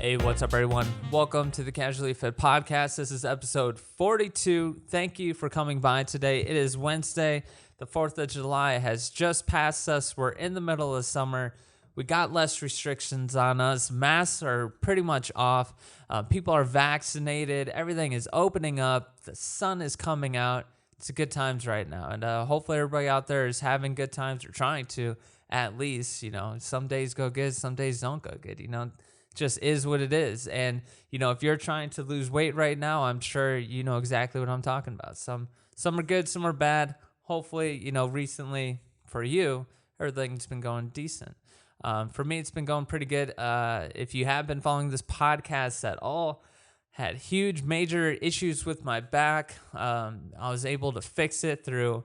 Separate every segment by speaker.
Speaker 1: Hey, what's up, everyone? Welcome to the Casually Fit Podcast. This is episode 42. Thank you for coming by today. It is Wednesday. The 4th of July has just passed us. We're in the middle of summer. We got less restrictions on us. Masks are pretty much off. People are vaccinated. Everything is opening up. The sun is coming out. It's good times right now. And hopefully everybody out there is having good times or trying to, at least. Some days go good, some days don't go good. Just is what it is. And, if you're trying to lose weight right now, I'm sure you know exactly what I'm talking about. Some are good, some are bad. Hopefully, recently for you, everything's been going decent. For me, it's been going pretty good. If you have been following this podcast at all, had huge major issues with my back. I was able to fix it through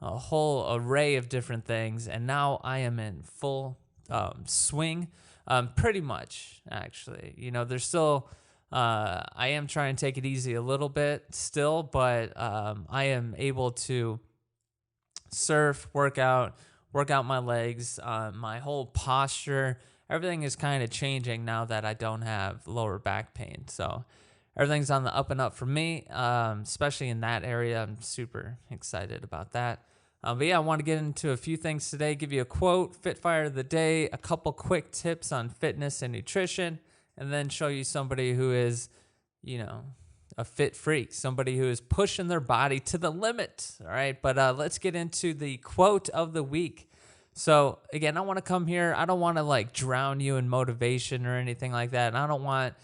Speaker 1: a whole array of different things. And now I am in full swing. Pretty much, actually. There's still, I am trying to take it easy a little bit still, but I am able to surf, work out my legs, my whole posture. Everything is kind of changing now that I don't have lower back pain. So everything's on the up and up for me, especially in that area. I'm super excited about that. But yeah, I want to get into a few things today, give you a quote, fit fire of the day, a couple quick tips on fitness and nutrition, and then show you somebody who is, a fit freak, somebody who is pushing their body to the limit. All right, but let's get into the quote of the week. So again, I want to come here. I don't want to drown you in motivation or anything like that. And I don't want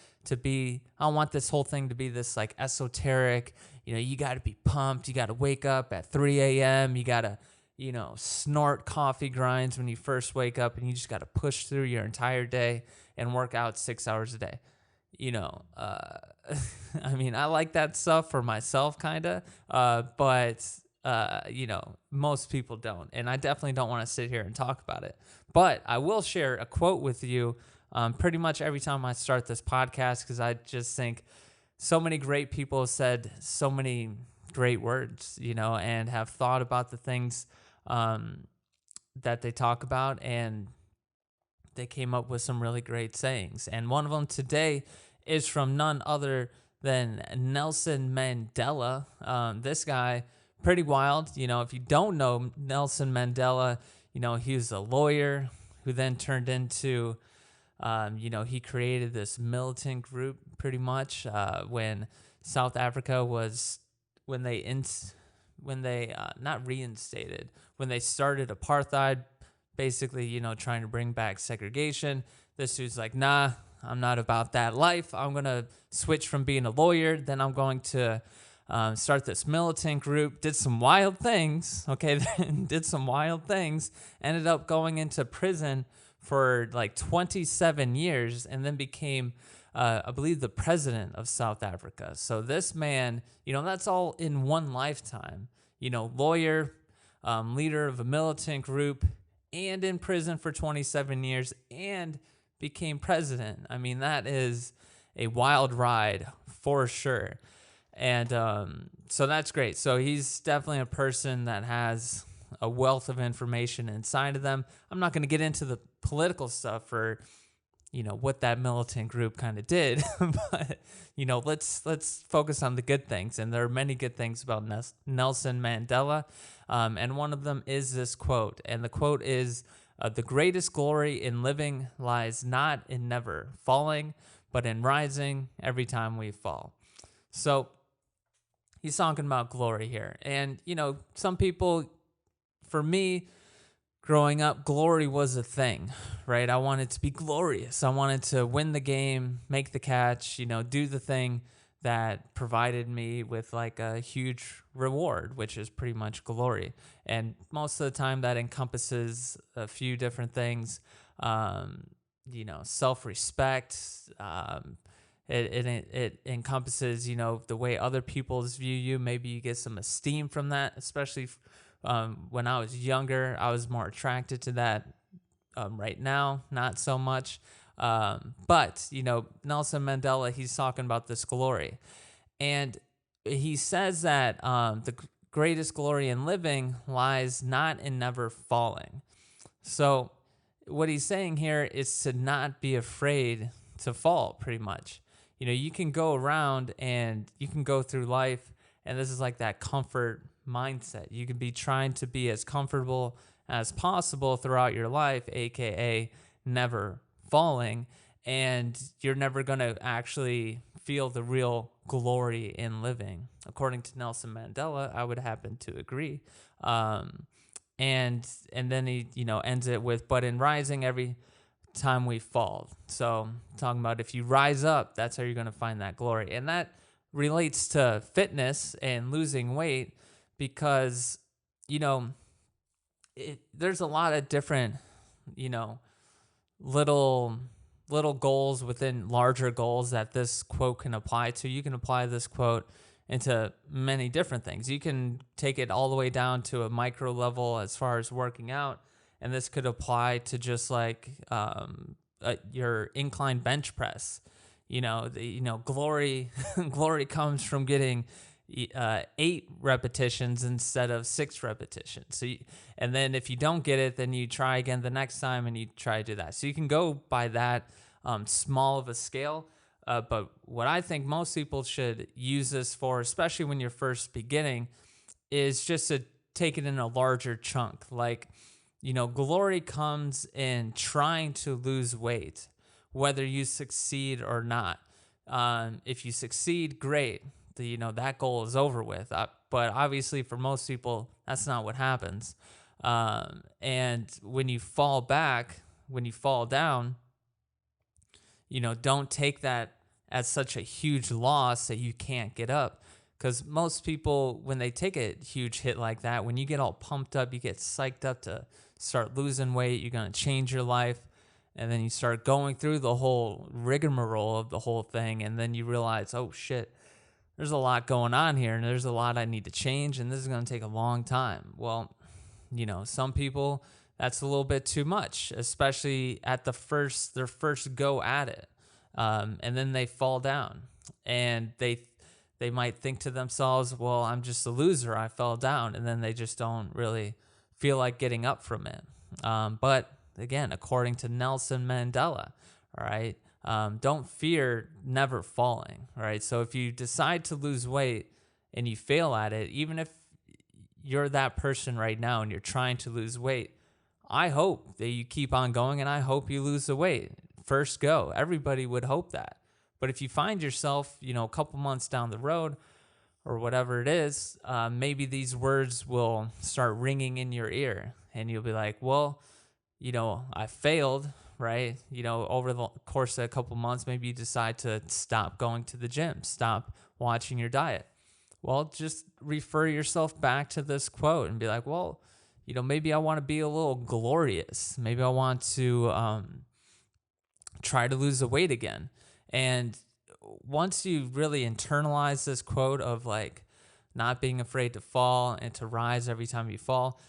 Speaker 1: this whole thing to be this esoteric, you got to be pumped. You got to wake up at 3 a.m. You got to, snort coffee grinds when you first wake up, and you just got to push through your entire day and work out 6 hours a day. I like that stuff for myself kind of, but most people don't. And I definitely don't want to sit here and talk about it. But I will share a quote with you pretty much every time I start this podcast, because I just think so many great people have said so many great words, and have thought about the things that they talk about, and they came up with some really great sayings. And one of them today is from none other than Nelson Mandela. This guy, pretty wild. If you don't know Nelson Mandela, he was a lawyer who then turned into he created this militant group pretty much when South Africa was, when they started apartheid, basically, trying to bring back segregation. This dude's like, nah, I'm not about that life. I'm going to switch from being a lawyer. Then I'm going to start this militant group. Did some wild things, okay? Ended up going into prison for 27 years, and then became, I believe, the president of South Africa. So this man, that's all in one lifetime. Lawyer, leader of a militant group, and in prison for 27 years, and became president. That is a wild ride for sure. And so that's great. So he's definitely a person that has a wealth of information inside of them. I'm not going to get into the political stuff or, what that militant group kind of did, but, let's focus on the good things. And there are many good things about Nelson Mandela. And one of them is this quote. And the quote is, the greatest glory in living lies not in never falling, but in rising every time we fall. So he's talking about glory here. And, some people, for me, growing up, glory was a thing, right? I wanted to be glorious. I wanted to win the game, make the catch, do the thing that provided me with a huge reward, which is pretty much glory. And most of the time that encompasses a few different things, self-respect. It encompasses, the way other people view you. Maybe you get some esteem from that, especially when I was younger. I was more attracted to that. Right now, not so much. But, Nelson Mandela, he's talking about this glory. And he says that the greatest glory in living lies not in never falling. So what he's saying here is to not be afraid to fall, pretty much. You can go around and you can go through life, and this is like that comfort mindset. You can be trying to be as comfortable as possible throughout your life, aka never falling, and you're never going to actually feel the real glory in living. According to Nelson Mandela, I would happen to agree. And then he ends it with, but in rising every time we fall. So talking about if you rise up, that's how you're going to find that glory. And that relates to fitness and losing weight, because there's a lot of different little goals within larger goals that this quote can apply to. You can apply this quote into many different things. You can take it all the way down to a micro level as far as working out, and this could apply to just like your incline bench press. Glory glory comes from getting 8 repetitions instead of 6 repetitions. And then if you don't get it, then you try again the next time and you try to do that. So you can go by that small of a scale. But what I think most people should use this for, especially when you're first beginning, is just to take it in a larger chunk. Like, glory comes in trying to lose weight, whether you succeed or not. If you succeed, great. That goal is over with. But obviously for most people, that's not what happens. And when you fall back, when you fall down, don't take that as such a huge loss that you can't get up. Because most people, when they take a huge hit like that, when you get all pumped up, you get psyched up to start losing weight, you're going to change your life. And then you start going through the whole rigmarole of the whole thing. And then you realize, oh shit, there's a lot going on here and there's a lot I need to change. And this is going to take a long time. Well, some people, that's a little bit too much, especially at their first go at it. And then they fall down and they might think to themselves, well, I'm just a loser, I fell down. And then they just don't really feel like getting up from it. But again, according to Nelson Mandela, all right, don't fear never falling, all right? So if you decide to lose weight and you fail at it, even if you're that person right now and you're trying to lose weight, I hope that you keep on going and I hope you lose the weight. First go. Everybody would hope that. But if you find yourself, a couple months down the road or whatever it is, maybe these words will start ringing in your ear and you'll be like, well, I failed, right? Over the course of a couple months, maybe you decide to stop going to the gym, stop watching your diet. Well, just refer yourself back to this quote and be like, well, maybe I want to be a little glorious. Maybe I want to try to lose the weight again. And once you really internalize this quote of like not being afraid to fall and to rise every time you fall,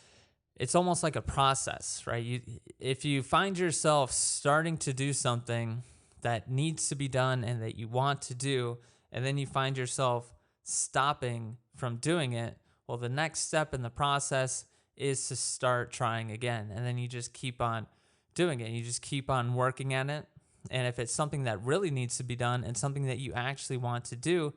Speaker 1: it's almost like a process, right? If you find yourself starting to do something that needs to be done and that you want to do, and then you find yourself stopping from doing it, well, the next step in the process is to start trying again. And then you just keep on doing it. You just keep on working at it. And if it's something that really needs to be done and something that you actually want to do,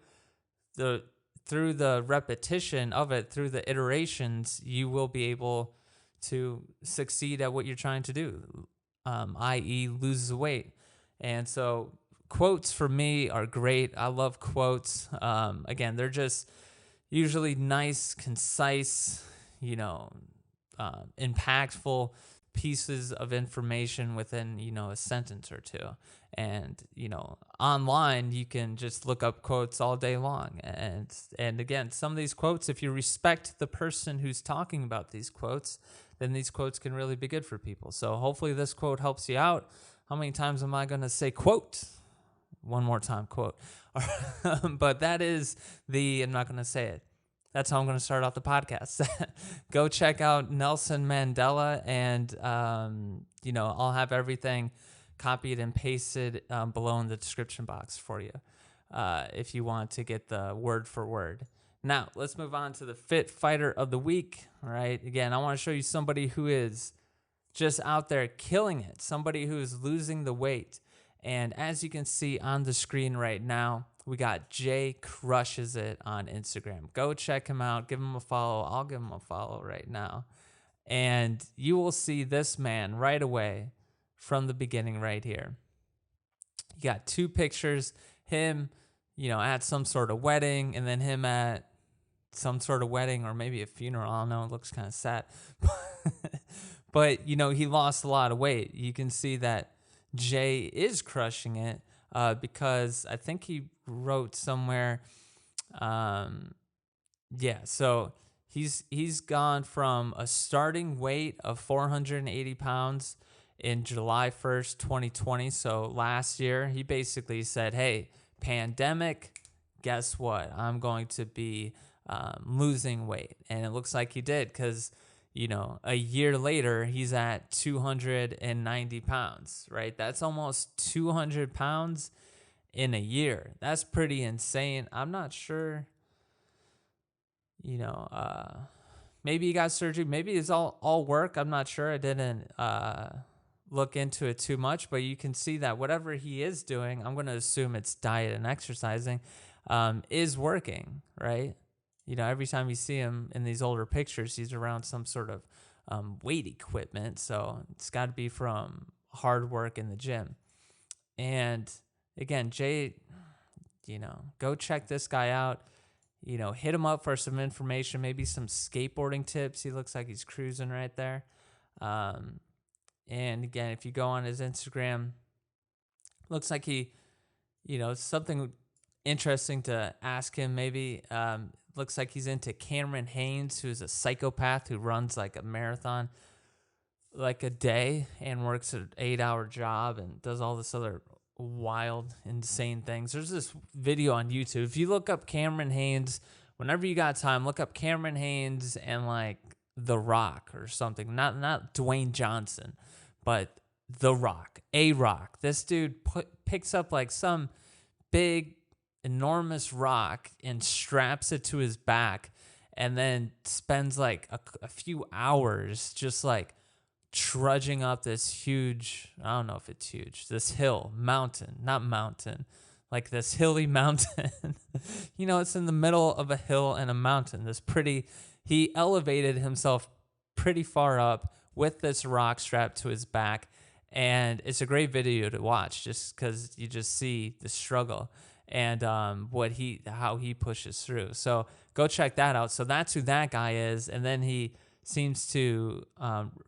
Speaker 1: through the repetition of it, through the iterations, you will be able to succeed at what you're trying to do, i.e. lose the weight. And so quotes for me are great. I love quotes. Again, they're just usually nice, concise, impactful pieces of information within, a sentence or two. And, online you can just look up quotes all day long. And again, some of these quotes, if you respect the person who's talking about these quotes, then these quotes can really be good for people. So hopefully this quote helps you out. How many times am I going to say quote? One more time, quote. But that is I'm not going to say it. That's how I'm going to start off the podcast. Go check out Nelson Mandela, and I'll have everything copied and pasted below in the description box for you if you want to get the word for word. Now, let's move on to the Fit Fighter of the Week. All right. Again, I want to show you somebody who is just out there killing it, somebody who is losing the weight. And as you can see on the screen right now, we got Jay Crushes It on Instagram. Go check him out. Give him a follow. I'll give him a follow right now. And you will see this man right away from the beginning right here. You got 2 pictures, him, at some sort of wedding, and then him at some sort of wedding or maybe a funeral. I don't know. It looks kind of sad. But, he lost a lot of weight. You can see that Jay is crushing it because I think he wrote somewhere, so he's gone from a starting weight of 480 pounds in July 1st, 2020. So last year, he basically said, hey, pandemic, guess what? I'm going to be losing weight. And it looks like he did because, a year later, he's at 290 pounds, right? That's almost 200 pounds in a year. That's pretty insane. I'm not sure, maybe he got surgery. Maybe it's all work. I'm not sure. I didn't look into it too much, but you can see that whatever he is doing, I'm going to assume it's diet and exercising, is working, right? Every time you see him in these older pictures, he's around some sort of weight equipment. So it's got to be from hard work in the gym. And again, Jay, go check this guy out. Hit him up for some information, maybe some skateboarding tips. He looks like he's cruising right there. And again, if you go on his Instagram, looks like he, something interesting to ask him maybe. Looks like he's into Cameron Haynes, who's a psychopath who runs like a marathon like a day and works an 8-hour job and does all this other wild, insane things. There's this video on YouTube. If you look up Cameron Haynes, whenever you got time, look up Cameron Haynes and like The Rock or something. Not Dwayne Johnson, but The Rock, A-Rock. This dude picks up like some big, enormous rock and straps it to his back and then spends like a few hours just like trudging up this huge, I don't know if it's huge, this mountain, like this hilly mountain. It's in the middle of a hill and a mountain. He elevated himself pretty far up with this rock strapped to his back. And it's a great video to watch just because you just see the struggle and how he pushes through. So go check that out. So that's who that guy is. And then he seems to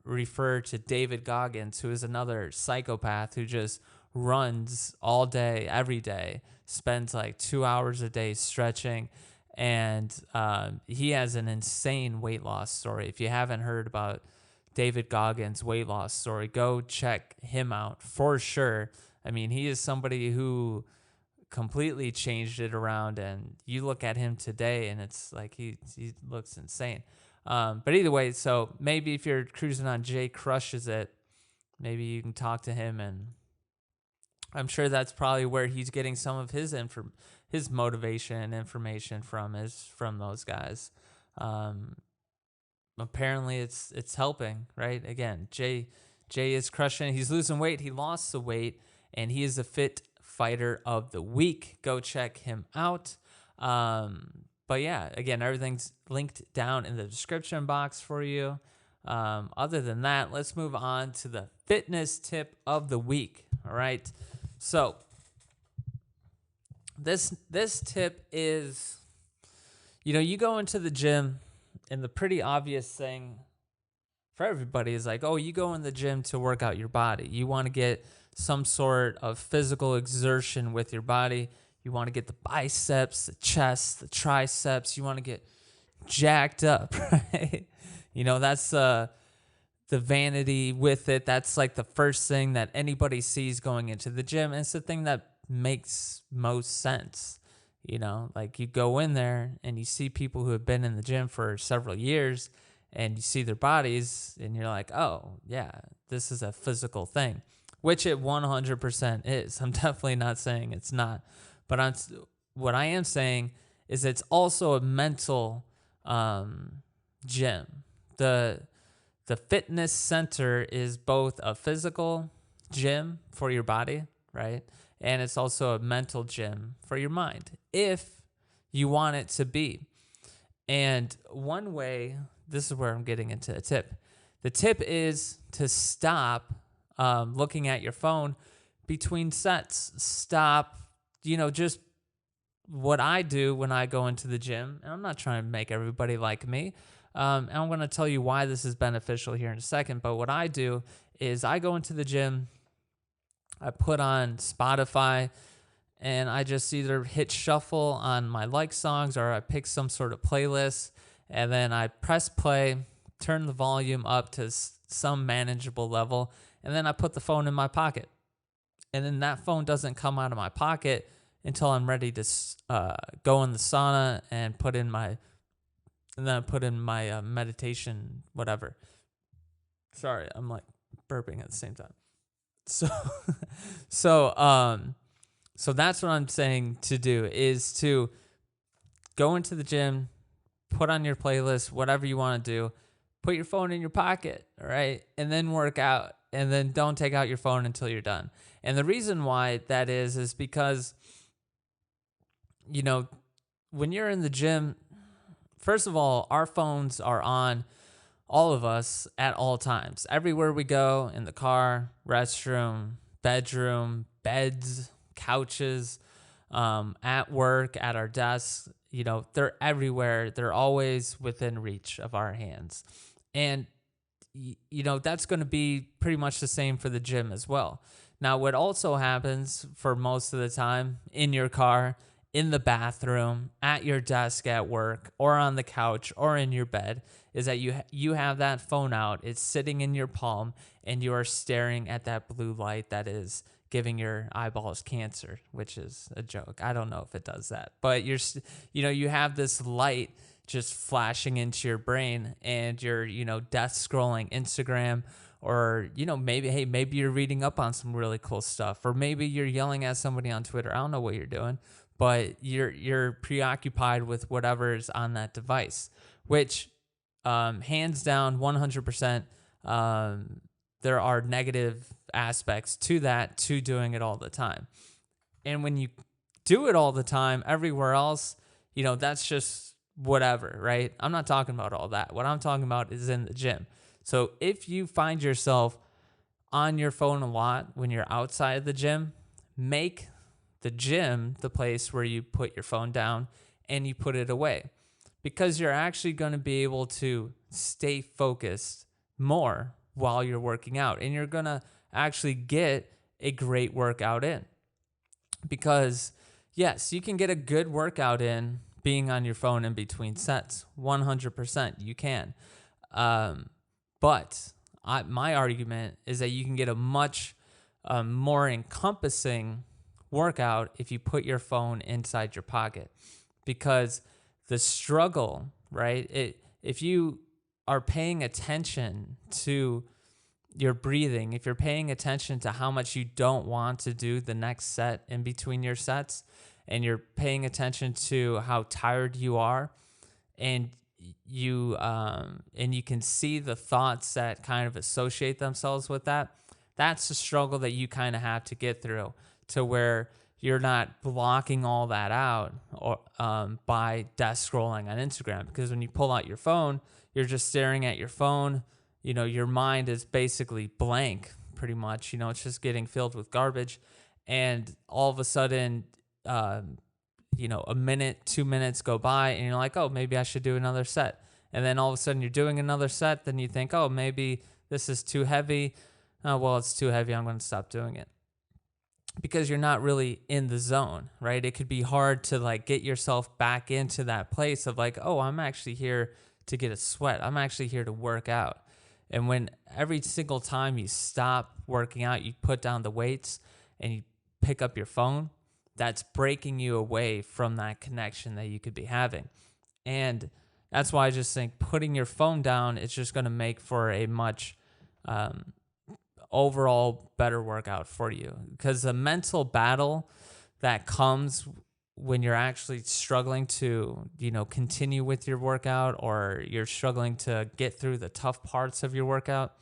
Speaker 1: refer to David Goggins, who is another psychopath who just runs all day, every day, spends like 2 hours a day stretching. And he has an insane weight loss story. If you haven't heard about David Goggins' weight loss story, go check him out for sure. I mean, he is somebody who completely changed it around, and you look at him today and it's like he looks insane. But either way, so maybe if you're cruising on Jay Crushes It, maybe you can talk to him, and I'm sure that's probably where he's getting some of his motivation and information from, is from those guys. Apparently it's helping, right? Again, Jay is crushing. He's losing weight. He lost the weight, and he is a fit fighter of the week. Go check him out. But yeah, again, everything's linked down in the description box for you. Other than that, let's move on to the fitness tip of the week. All right. So this tip is, you go into the gym, and the pretty obvious thing for everybody is like, oh, you go in the gym to work out your body. You want to get some sort of physical exertion with your body. You want to get the biceps, the chest, the triceps. You want to get jacked up, right? That's the vanity with it. That's like the first thing that anybody sees going into the gym. And it's the thing that makes most sense. Like you go in there and you see people who have been in the gym for several years, and you see their bodies and you're like, oh yeah, this is a physical thing, which it 100% is. I'm definitely not saying it's not, but what I am saying is it's also a mental gym. The fitness center is both a physical gym for your body, right? And it's also a mental gym for your mind if you want it to be. And one way, this is where I'm getting into a tip. The tip is to stop looking at your phone between sets. Stop, just what I do when I go into the gym. And I'm not trying to make everybody like me. And I'm going to tell you why this is beneficial here in a second. But what I do is I go into the gym, I put on Spotify, and I just either hit shuffle on my like songs or I pick some sort of playlist, and then I press play, turn the volume up to some manageable level, and then I put the phone in my pocket. And then that phone doesn't come out of my pocket until I'm ready to go in the sauna and then I put in my meditation, whatever. Sorry, I'm like burping at the same time. So that's what I'm saying to do, is to go into the gym, put on your playlist, whatever you want to do, put your phone in your pocket, all right? And then work out, and then don't take out your phone until you're done. And the reason why that is because, when you're in the gym, first of all, our phones are on, all of us, at all times. Everywhere we go, in the car, restroom, bedroom, beds, couches, at work, at our desks, they're everywhere. They're always within reach of our hands. And, that's going to be pretty much the same for the gym as well. Now, what also happens for most of the time in your car, in the bathroom, at your desk at work, or on the couch, or in your bed, is that you have that phone out. It's sitting in your palm, and you are staring at that blue light that is giving your eyeballs cancer, which is a joke. I don't know if it does that, but you have this light just flashing into your brain, and you're, death scrolling Instagram, or, maybe you're reading up on some really cool stuff, or maybe you're yelling at somebody on Twitter. I don't know what you're doing, but you're preoccupied with whatever's on that device, which, hands down, 100%, there are negative aspects to that, to doing it all the time. And when you do it all the time everywhere else, that's just whatever, right? I'm not talking about all that. What I'm talking about is in the gym. So if you find yourself on your phone a lot when you're outside of the gym, make the gym the place where you put your phone down and you put it away, because you're actually going to be able to stay focused more while you're working out, and you're going to actually get a great workout in. Because yes, you can get a good workout in being on your phone in between sets. 100% you can. But my argument is that you can get a much more encompassing workout if you put your phone inside your pocket. Because the struggle, right? If you are paying attention to your breathing, if you're paying attention to how much you don't want to do the next set in between your sets, and you're paying attention to how tired you are, and you can see the thoughts that kind of associate themselves with that, that's the struggle that you kind of have to get through, to where you're not blocking all that out or by desk scrolling on Instagram. Because when you pull out your phone, you're just staring at your phone. Your mind is basically blank, pretty much. It's just getting filled with garbage. And all of a sudden, a minute, 2 minutes go by, and you're like, oh, maybe I should do another set. And then all of a sudden you're doing another set. Then you think, oh, maybe this is too heavy. Oh, well, it's too heavy. I'm going to stop doing it. Because you're not really in the zone, right? It could be hard to get yourself back into that place of oh, I'm actually here to get a sweat. I'm actually here to work out. And when every single time you stop working out, you put down the weights and you pick up your phone, that's breaking you away from that connection that you could be having. And that's why I just think putting your phone down is just going to make for a much overall better workout for you. Because the mental battle that comes when you're actually struggling to, continue with your workout, or you're struggling to get through the tough parts of your workout,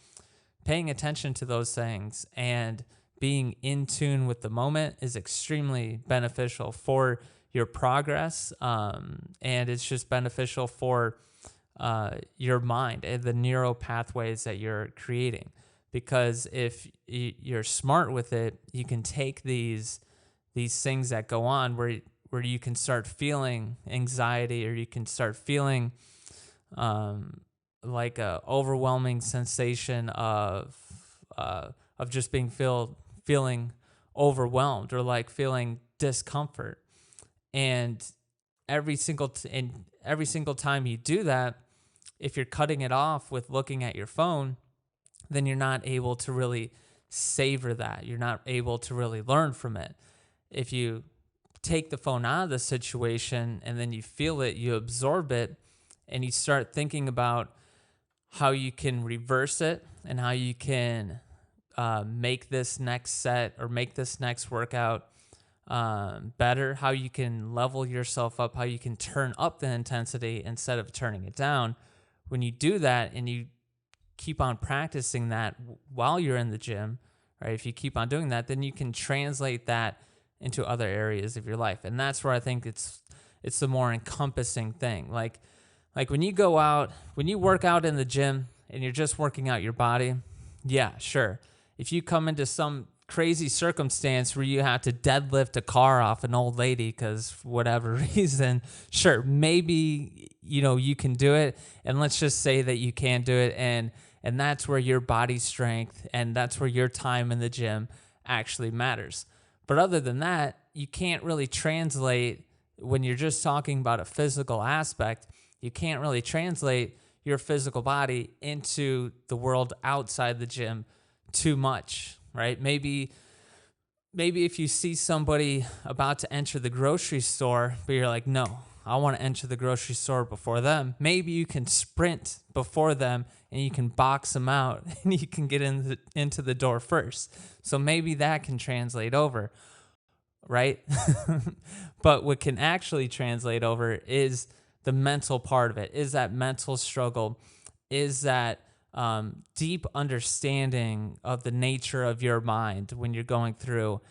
Speaker 1: paying attention to those things and being in tune with the moment is extremely beneficial for your progress. And it's just beneficial for your mind and the neural pathways that you're creating. Because if you're smart with it, you can take these things that go on where you can start feeling anxiety, or you can start feeling like a overwhelming sensation of just feeling overwhelmed, or like feeling discomfort. And every single time you do that, if you're cutting it off with looking at your phone, then you're not able to really savor that. You're not able to really learn from it. If you take the phone out of the situation and then you feel it, you absorb it, and you start thinking about how you can reverse it and how you can make this next set or make this next workout better, how you can level yourself up, how you can turn up the intensity instead of turning it down. When you do that and you keep on practicing that while you're in the gym, right? If you keep on doing that, then you can translate that into other areas of your life. And that's where I think it's the more encompassing thing. Like when you go out, when you work out in the gym and you're just working out your body, yeah, sure. If you come into some crazy circumstance where you have to deadlift a car off an old lady because whatever reason, sure, maybe, you can do it. And let's just say that you can do it. And that's where your body strength and that's where your time in the gym actually matters. But other than that, you can't really translate, when you're just talking about a physical aspect, you can't really translate your physical body into the world outside the gym too much, right? Maybe if you see somebody about to enter the grocery store, but you're like, no, I want to enter the grocery store before them. Maybe you can sprint before them and you can box them out and you can get into the door first. So maybe that can translate over, right? But what can actually translate over is the mental part of it, is that mental struggle, is that deep understanding of the nature of your mind when you're going through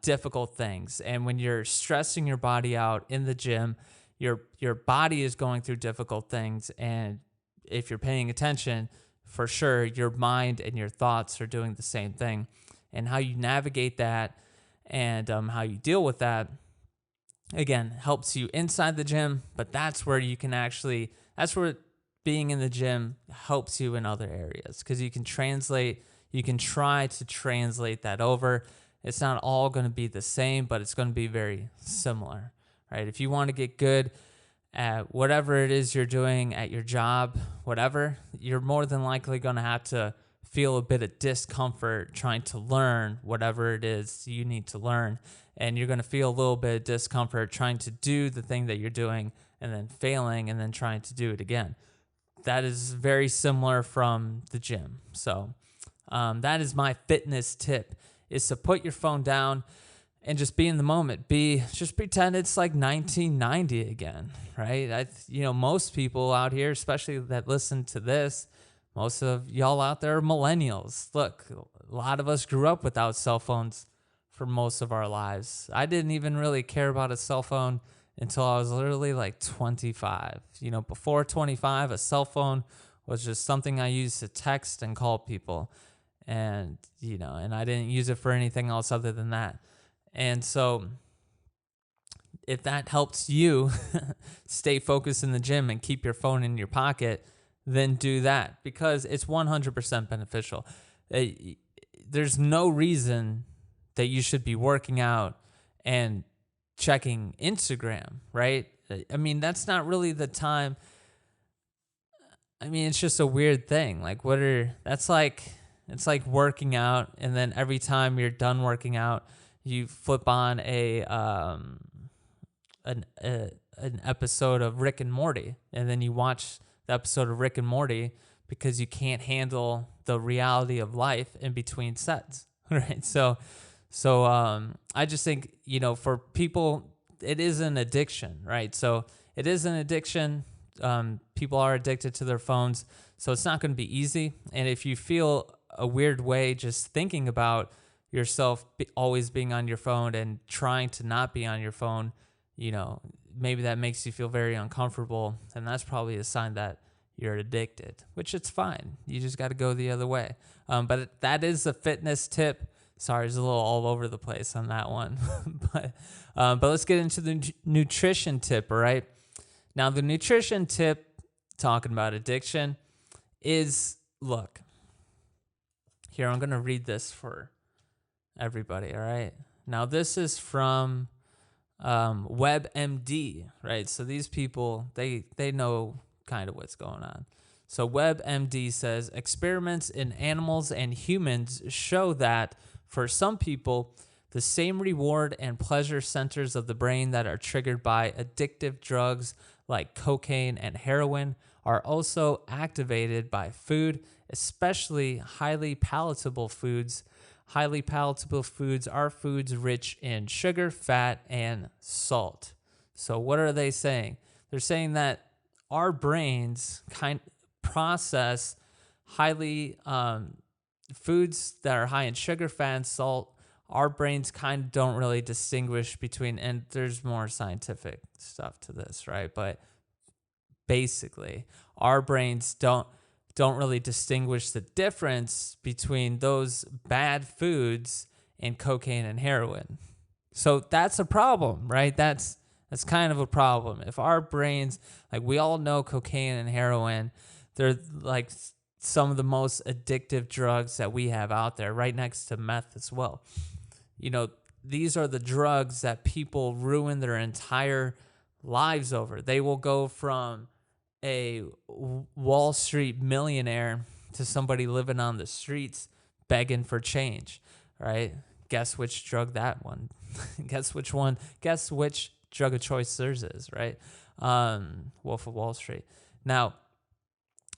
Speaker 1: difficult things. And when you're stressing your body out in the gym, your body is going through difficult things. And if you're paying attention, for sure, your mind and your thoughts are doing the same thing. And how you navigate that and how you deal with that, again, helps you inside the gym, but that's where being in the gym helps you in other areas, because you can try to translate that over. It's not all going to be the same, but it's going to be very similar, right? If you want to get good at whatever it is you're doing at your job, whatever, you're more than likely going to have to feel a bit of discomfort trying to learn whatever it is you need to learn. And you're going to feel a little bit of discomfort trying to do the thing that you're doing and then failing and then trying to do it again. That is very similar from the gym. So that is my fitness tip, is to put your phone down and just be in the moment. Just pretend it's like 1990 again, right? Most people out here, especially that listen to this, most of y'all out there are millennials. Look, a lot of us grew up without cell phones for most of our lives. I didn't even really care about a cell phone until I was literally like 25. Before 25, a cell phone was just something I used to text and call people. And, and I didn't use it for anything else other than that. And so if that helps you stay focused in the gym and keep your phone in your pocket, then do that, because it's 100% beneficial. There's no reason that you should be working out and checking Instagram, right? I mean, that's not really the time. I mean, it's just a weird thing. Like, it's like working out, and then every time you're done working out, you flip on an episode of Rick and Morty, and then you watch the episode of Rick and Morty because you can't handle the reality of life in between sets, right? So I just think, for people, it is an addiction, right? So it is an addiction. People are addicted to their phones, so it's not going to be easy. And if you feel a weird way just thinking about yourself always being on your phone and trying to not be on your phone, maybe that makes you feel very uncomfortable, and that's probably a sign that you're addicted, which it's fine. You just got to go the other way. But that is a fitness tip. Sorry, it's a little all over the place on that one. but let's get into the nutrition tip, all right? Now, the nutrition tip, talking about addiction, is, look, here, I'm going to read this for everybody, all right? Now, this is from WebMD, right? So these people, they know kind of what's going on. So WebMD says, experiments in animals and humans show that for some people, the same reward and pleasure centers of the brain that are triggered by addictive drugs like cocaine and heroin are also activated by food, especially highly palatable foods. Highly palatable foods are foods rich in sugar, fat, and salt. So what are they saying? They're saying that our brains process highly foods that are high in sugar, fat, and salt. Our brains kind of don't really distinguish between, and there's more scientific stuff to this, right? But basically, our brains don't really distinguish the difference between those bad foods and cocaine and heroin. So that's a problem, right? That's kind of a problem. If our brains, like, we all know cocaine and heroin, they're like some of the most addictive drugs that we have out there, right next to meth as well. These are the drugs that people ruin their entire lives over. They will go from a Wall Street millionaire to somebody living on the streets begging for change, right? Guess which drug that one? Guess which one? Guess which drug of choice theirs is, right? Wolf of Wall Street. Now,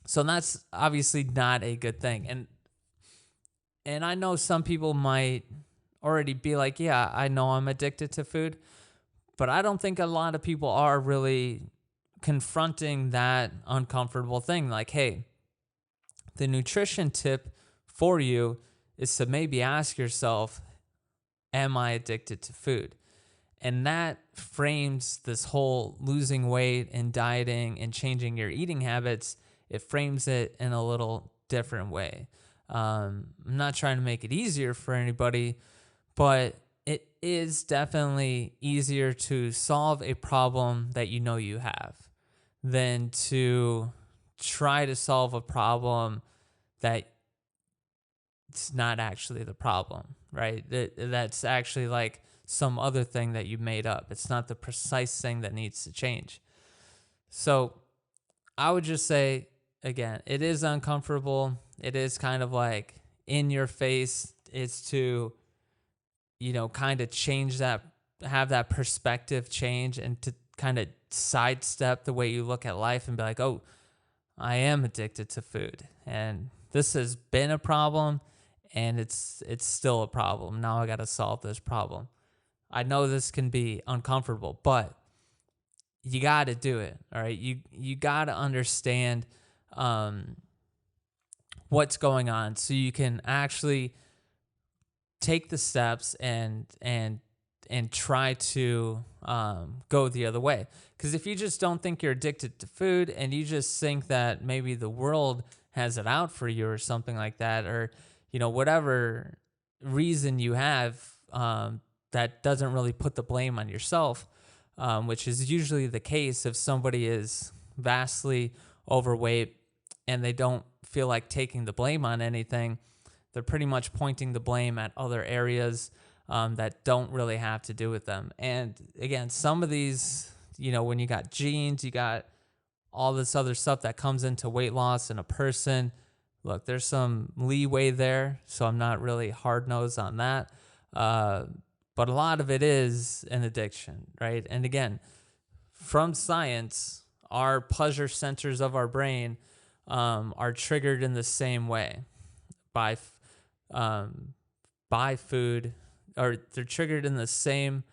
Speaker 1: so that's obviously not a good thing. And I know some people might already be like, yeah, I know I'm addicted to food, but I don't think a lot of people are really confronting that uncomfortable thing. Like, hey, the nutrition tip for you is to maybe ask yourself, am I addicted to food? And that frames this whole losing weight and dieting and changing your eating habits. It frames it in a little different way. I'm not trying to make it easier for anybody, but it is definitely easier to solve a problem that you know you have than to try to solve a problem that it's not actually the problem, right? That's actually like some other thing that you made up. It's not the precise thing that needs to change. So I would just say, again, it is uncomfortable. It is kind of like in your face. It's to, kind of change that, have that perspective change, and to kind of sidestep the way you look at life and be like, oh, I am addicted to food. And this has been a problem, and it's still a problem. Now I got to solve this problem. I know this can be uncomfortable, but you got to do it. All right. You got to understand what's going on so you can actually take the steps and try to go the other way. Because if you just don't think you're addicted to food and you just think that maybe the world has it out for you or something like that, or whatever reason you have that doesn't really put the blame on yourself, which is usually the case if somebody is vastly overweight and they don't feel like taking the blame on anything. They're pretty much pointing the blame at other areas that don't really have to do with them. And again, some of these, when you got genes, you got all this other stuff that comes into weight loss in a person. Look, there's some leeway there, so I'm not really hard-nosed on that. But a lot of it is an addiction, right? And again, from science, our pleasure centers of our brain are triggered in the same way by food, or they're triggered in the same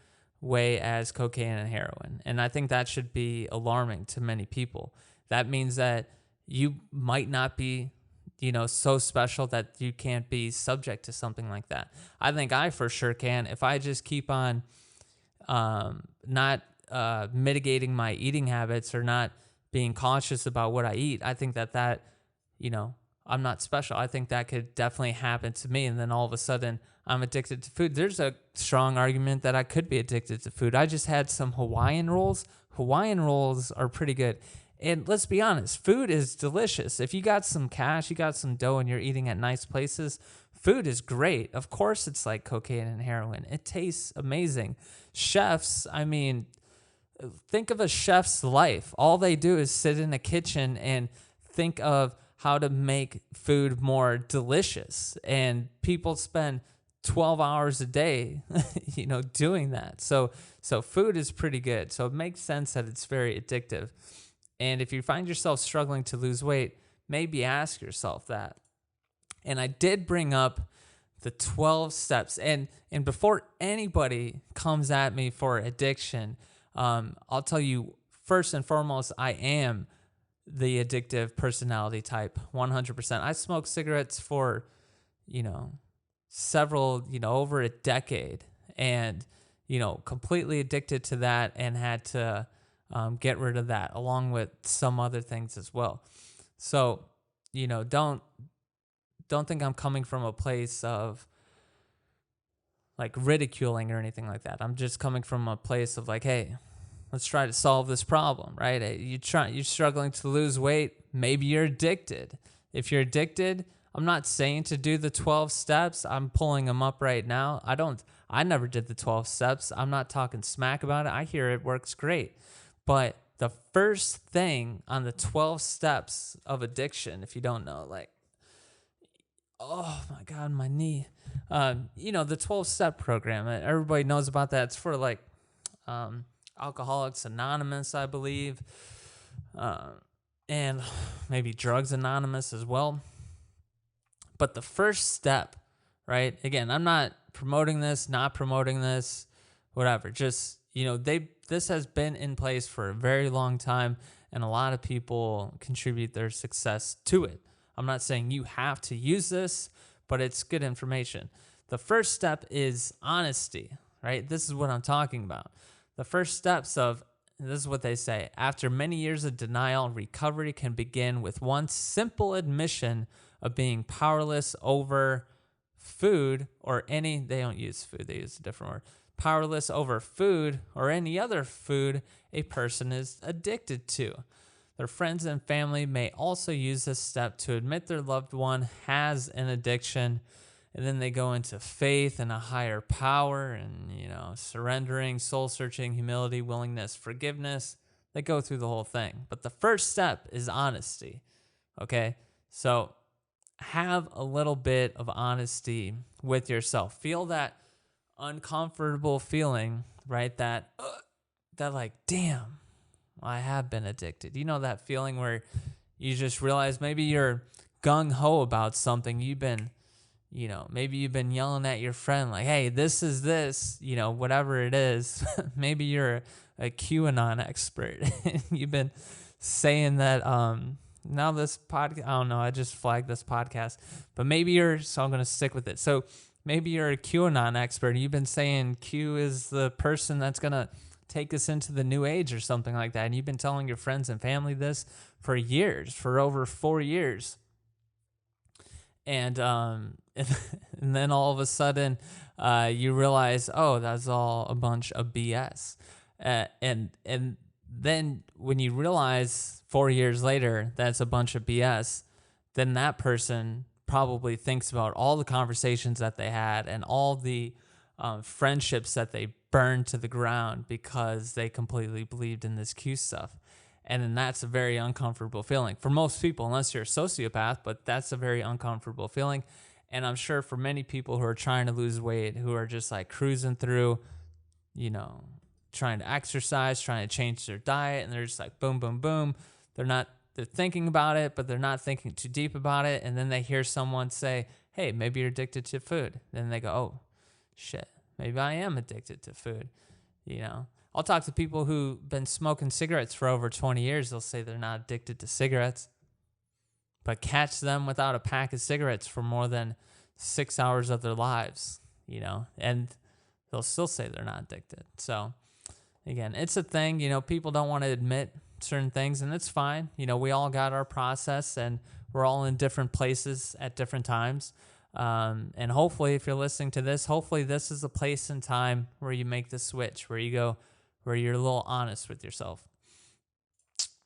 Speaker 1: way as cocaine and heroin. And I think that should be alarming to many people. That means that you might not be, so special that you can't be subject to something like that. I think I for sure can if I just keep on not mitigating my eating habits or not being cautious about what I eat. I think that I'm not special. I think that could definitely happen to me. And then all of a sudden I'm addicted to food. There's a strong argument that I could be addicted to food. I just had some Hawaiian rolls. Hawaiian rolls are pretty good. And let's be honest, food is delicious. If you got some cash, you got some dough, and you're eating at nice places, food is great. Of course, it's like cocaine and heroin. It tastes amazing. Chefs, I mean, think of a chef's life. All they do is sit in a kitchen and think of how to make food more delicious. And people spend 12 hours a day, doing that. So food is pretty good. So it makes sense that it's very addictive. And if you find yourself struggling to lose weight, maybe ask yourself that. And I did bring up the 12 steps. And before anybody comes at me for addiction, I'll tell you, first and foremost, I am the addictive personality type, 100%. I smoked cigarettes for, several, over a decade, and, completely addicted to that, and had to get rid of that along with some other things as well. So, don't think I'm coming from a place of like ridiculing or anything like that. I'm just coming from a place of like, hey, let's try to solve this problem, right? You're struggling to lose weight. Maybe you're addicted. If you're addicted, I'm not saying to do the 12 steps. I'm pulling them up right now. I never did the 12 steps. I'm not talking smack about it. I hear it works great. But the first thing on the 12 steps of addiction, if you don't know, like, oh my God, my knee. The 12-step program. Everybody knows about that. It's for like Alcoholics Anonymous, I believe, and maybe Drugs Anonymous as well. But the first step, right? Again, I'm not promoting this, not promoting this, whatever. Just, this has been in place for a very long time, and a lot of people contribute their success to it. I'm not saying you have to use this, but it's good information. The first step is honesty, right? This is what I'm talking about. The first steps this is what they say. After many years of denial, recovery can begin with one simple admission of being powerless over food or they don't use food, they use a different word. Powerless over food or any other food a person is addicted to. Their friends and family may also use this step to admit their loved one has an addiction, and then they go into faith and a higher power and, surrendering, soul-searching, humility, willingness, forgiveness. They go through the whole thing. But the first step is honesty, okay? So have a little bit of honesty with yourself. Feel that uncomfortable feeling, right? That like, damn, I have been addicted. That feeling where you just realize maybe you're gung-ho about something. Maybe you've been yelling at your friend like, hey, this is this, whatever it is. Maybe you're a QAnon expert. You've been saying that now this podcast, I don't know, I just flagged this podcast. But so I'm going to stick with it. So maybe you're a QAnon expert and you've been saying Q is the person that's going to take us into the new age or something like that. And you've been telling your friends and family this for years, for over 4 years. And then all of a sudden you realize, oh, that's all a bunch of BS. And then when you realize 4 years later that's a bunch of BS, then that person probably thinks about all the conversations that they had and all the friendships that they burned to the ground because they completely believed in this Q stuff. And then that's a very uncomfortable feeling for most people, unless you're a sociopath, but that's a very uncomfortable feeling. And I'm sure for many people who are trying to lose weight, who are just like cruising through, trying to exercise, trying to change their diet, and they're just like boom, boom, boom. They're thinking about it, but they're not thinking too deep about it. And then they hear someone say, hey, maybe you're addicted to food. Then they go, oh, shit, maybe I am addicted to food. I'll talk to people who've been smoking cigarettes for over 20 years. They'll say they're not addicted to cigarettes. but catch them without a pack of cigarettes for more than 6 hours of their lives, and they'll still say they're not addicted. So again, it's a thing, people don't want to admit certain things, and it's fine. We all got our process, and we're all in different places at different times. And hopefully, if you're listening to this, hopefully this is a place and time where you make the switch, where you're a little honest with yourself.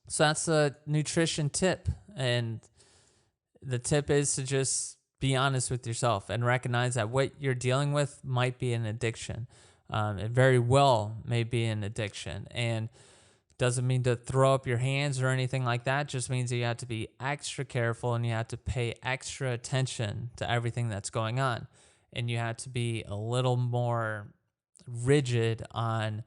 Speaker 1: So that's a nutrition tip. And the tip is to just be honest with yourself and recognize that what you're dealing with might be an addiction. It very well may be an addiction. And doesn't mean to throw up your hands or anything like that. Just means that you have to be extra careful and you have to pay extra attention to everything that's going on. And you have to be a little more rigid on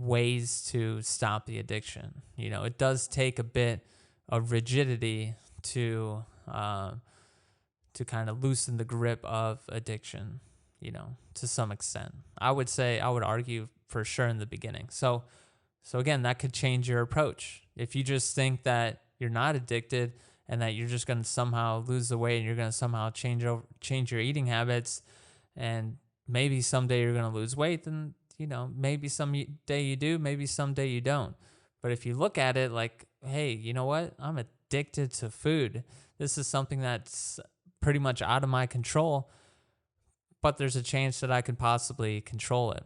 Speaker 1: ways to stop the addiction. It does take a bit of rigidity to kind of loosen the grip of addiction, to some extent. I would argue for sure in the beginning. So again, that could change your approach. If you just think that you're not addicted and that you're just going to somehow lose the weight and you're going to somehow change your eating habits, and maybe someday you're going to lose weight, then, maybe someday you do, maybe someday you don't. But if you look at it like, hey, you know what? I'm addicted to food. This is something that's pretty much out of my control, but there's a chance that I could possibly control it.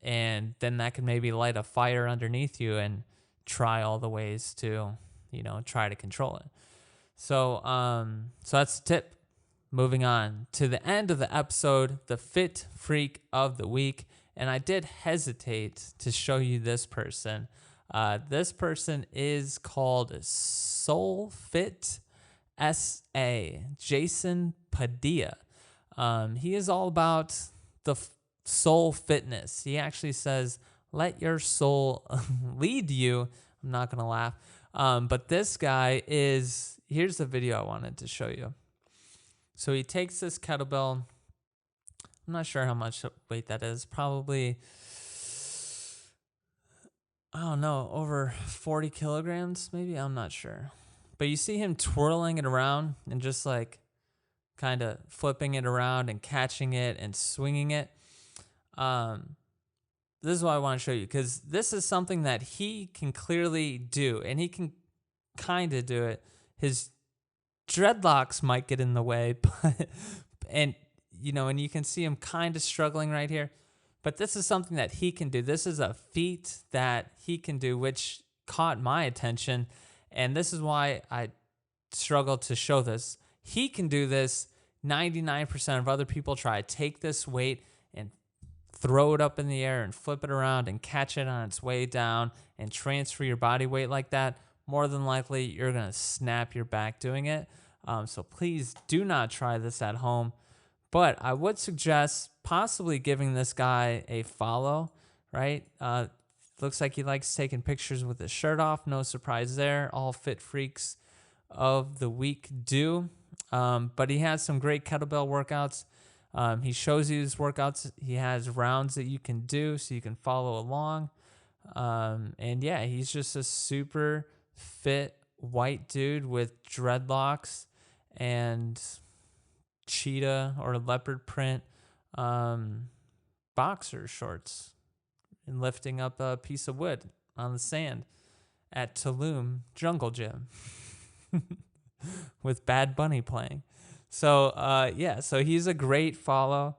Speaker 1: And then that can maybe light a fire underneath you and try all the ways to, try to control it. So that's the tip. Moving on to the end of the episode, the Fit Freak of the Week. And I did hesitate to show you this person. This person is called Soul Fit SA, Jason Padilla. He is all about the soul fitness. He actually says, let your soul lead you. I'm not going to laugh. But this guy here's the video I wanted to show you. So he takes this kettlebell. I'm not sure how much weight that is. Probably, I don't know, over 40 kilograms, maybe. I'm not sure. But you see him twirling it around and just like kind of flipping it around and catching it and swinging it. This is what I want to show you, because this is something that he can clearly do, and he can kind of do it. His dreadlocks might get in the way, and you can see him kind of struggling right here. But this is something that he can do. This is a feat that he can do, which caught my attention, and this is why I struggled to show this. He can do this. 99% of other people try to take this weight and throw it up in the air and flip it around and catch it on its way down and transfer your body weight like that. More than likely, you're going to snap your back doing it. So please do not try this at home. But I would suggest possibly giving this guy a follow, right? Looks like he likes taking pictures with his shirt off. No surprise there. All fit freaks of the week do. But he has some great kettlebell workouts. He shows you his workouts. He has rounds that you can do so you can follow along. And yeah, he's just a super fit white dude with dreadlocks and cheetah or leopard print boxer shorts and lifting up a piece of wood on the sand at Tulum Jungle Gym with Bad Bunny playing. So so he's a great follow.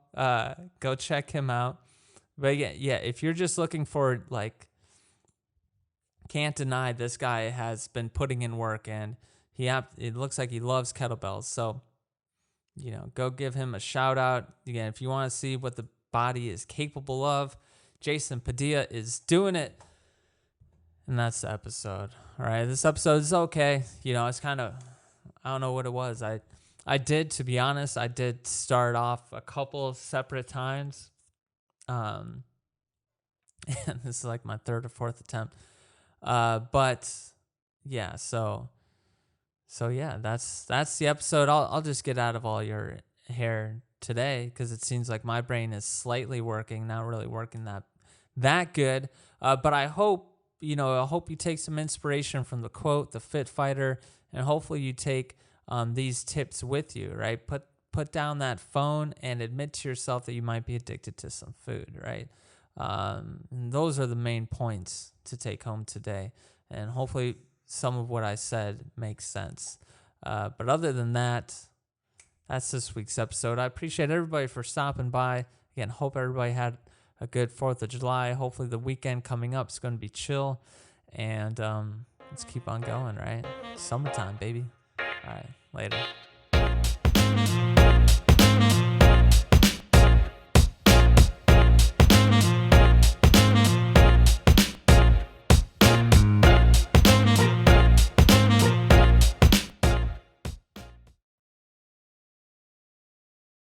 Speaker 1: Go check him out. But yeah, if you're just looking for, like, can't deny this guy has been putting in work, and it looks like he loves kettlebells. So, go give him a shout out. Again, if you want to see what the body is capable of, Jason Padilla is doing it. And that's the episode. All right, this episode is okay. It's kind of, I don't know what it was. I did, to be honest, I did start off a couple of separate times. And this is like my third or fourth attempt. But yeah, so yeah, that's the episode. I'll just get out of all your hair today, because it seems like my brain is slightly working, not really working that good. But I hope I hope you take some inspiration from the quote, the fit fighter, and hopefully you take these tips with you, right? Put down that phone and admit to yourself that you might be addicted to some food, right? And those are the main points to take home today. And hopefully some of what I said makes sense. But other than that, that's this week's episode. I appreciate everybody for stopping by. Again, hope everybody had a good 4th of July. Hopefully the weekend coming up is going to be chill. And let's keep on going, right? Summertime, baby. All right, later.